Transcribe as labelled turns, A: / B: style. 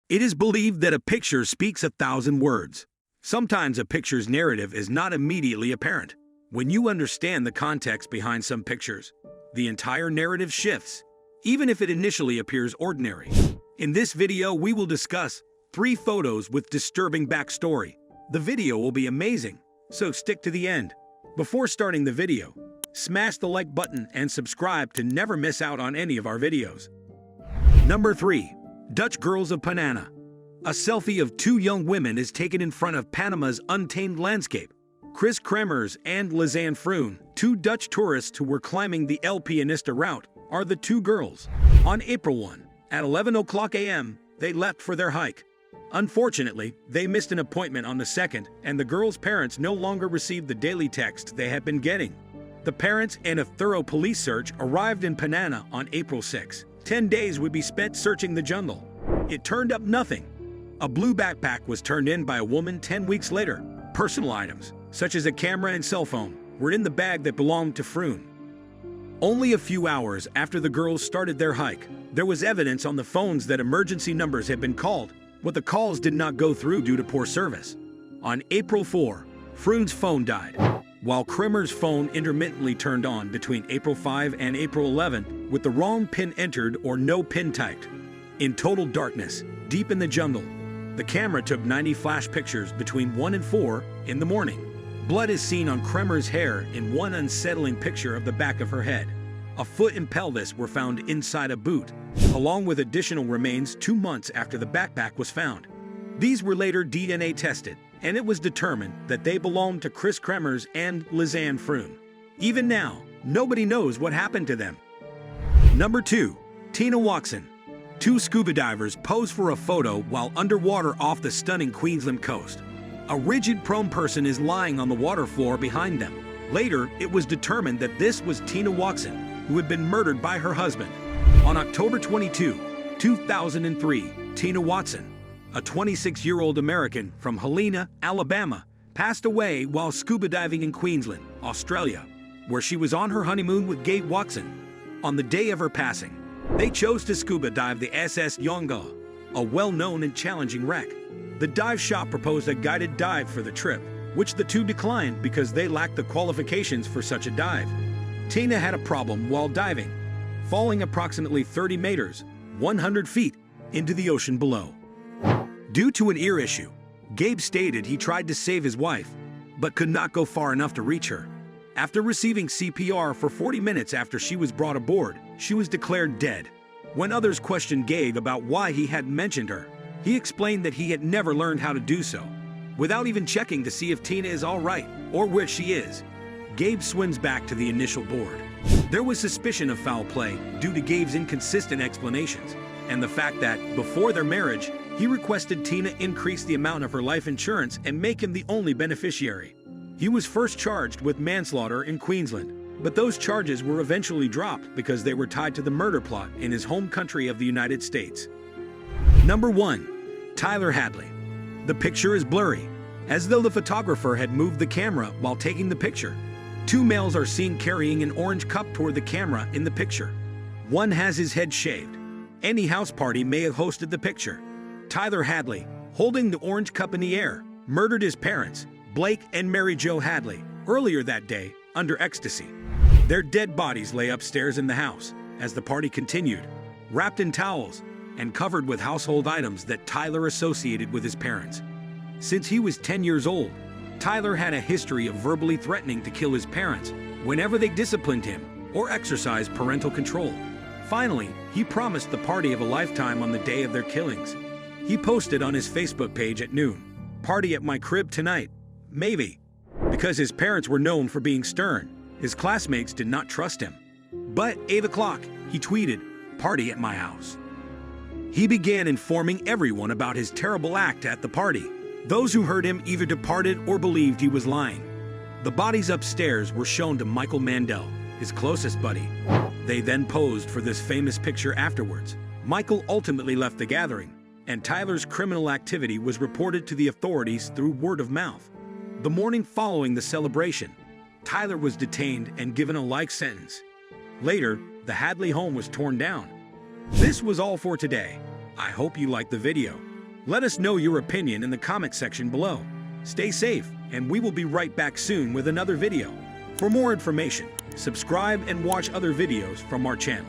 A: It is believed that a picture speaks 1,000 words. Sometimes a picture's narrative is not immediately apparent. When you understand the context behind some pictures, the entire narrative shifts, even if it initially appears ordinary. In this video, we will discuss 3 photos with disturbing backstory. The video will be amazing, so stick to the end. Before starting the video, smash the like button and subscribe to never miss out on any of our videos. Number 3. Dutch Girls of Panana. A selfie of 2 young women is taken in front of Panama's untamed landscape. Chris Kremers and Lisanne Froon, 2 Dutch tourists who were climbing the El Pianista route, are the 2 girls. On April 1, at 11:00 a.m., they left for their hike. Unfortunately, they missed an appointment on the 2nd, and the girls' parents no longer received the daily text they had been getting. The parents and a thorough police search arrived in Panana on April 6. 10 days would be spent searching the jungle. It turned up nothing. A blue backpack was turned in by a woman 10 weeks later. Personal items, such as a camera and cell phone, were in the bag that belonged to Froon. Only a few hours after the girls started their hike, there was evidence on the phones that emergency numbers had been called, but the calls did not go through due to poor service. On April 4, Froon's phone died, while Kremer's phone intermittently turned on between April 5 and April 11 with the wrong pin entered or no pin typed. In total darkness, deep in the jungle, the camera took 90 flash pictures between 1 and 4 in the morning. Blood is seen on Kremer's hair in one unsettling picture of the back of her head. A foot and pelvis were found inside a boot, along with additional remains 2 months after the backpack was found. These were later DNA tested, and it was determined that they belonged to Chris Kremers and Lisanne Froon. Even now, nobody knows what happened to them. Number 2. Tina Watson. 2 scuba divers pose for a photo while underwater off the stunning Queensland coast. A rigid prone person is lying on the water floor behind them. Later, it was determined that this was Tina Watson, who had been murdered by her husband. On October 22, 2003, Tina Watson, a 26-year-old American from Helena, Alabama, passed away while scuba diving in Queensland, Australia, where she was on her honeymoon with Gabe Watson. On the day of her passing, they chose to scuba dive the SS Yonga, a well-known and challenging wreck. The dive shop proposed a guided dive for the trip, which the 2 declined because they lacked the qualifications for such a dive. Tina had a problem while diving, falling approximately 30 meters, 100 feet, into the ocean below. Due to an ear issue, Gabe stated he tried to save his wife, but could not go far enough to reach her. After receiving CPR for 40 minutes after she was brought aboard, she was declared dead. When others questioned Gabe about why he hadn't mentioned her, he explained that he had never learned how to do so. Without even checking to see if Tina is all right or where she is, Gabe swims back to the initial board. There was suspicion of foul play due to Gabe's inconsistent explanations and the fact that, before their marriage, he requested Tina increase the amount of her life insurance and make him the only beneficiary. He was first charged with manslaughter in Queensland, but those charges were eventually dropped because they were tied to the murder plot in his home country of the United States. Number 1. Tyler Hadley. The picture is blurry, as though the photographer had moved the camera while taking the picture. 2 males are seen carrying an orange cup toward the camera in the picture. One has his head shaved. Any house party may have hosted the picture. Tyler Hadley, holding the orange cup in the air, murdered his parents, Blake and Mary Jo Hadley, earlier that day under ecstasy. Their dead bodies lay upstairs in the house as the party continued, wrapped in towels and covered with household items that Tyler associated with his parents. Since he was 10 years old, Tyler had a history of verbally threatening to kill his parents whenever they disciplined him or exercised parental control. Finally, he promised the party of a lifetime on the day of their killings. He posted on his Facebook page at noon, "Party at my crib tonight, maybe." Because his parents were known for being stern, his classmates did not trust him. But 8 o'clock, he tweeted, "Party at my house." He began informing everyone about his terrible act at the party. Those who heard him either departed or believed he was lying. The bodies upstairs were shown to Michael Mandel, his closest buddy. They then posed for this famous picture afterwards. Michael ultimately left the gathering, and Tyler's criminal activity was reported to the authorities through word of mouth. The morning following the celebration, Tyler was detained and given a life sentence. Later, the Hadley home was torn down. This was all for today. I hope you liked the video. Let us know your opinion in the comment section below. Stay safe, and we will be right back soon with another video. For more information, subscribe and watch other videos from our channel.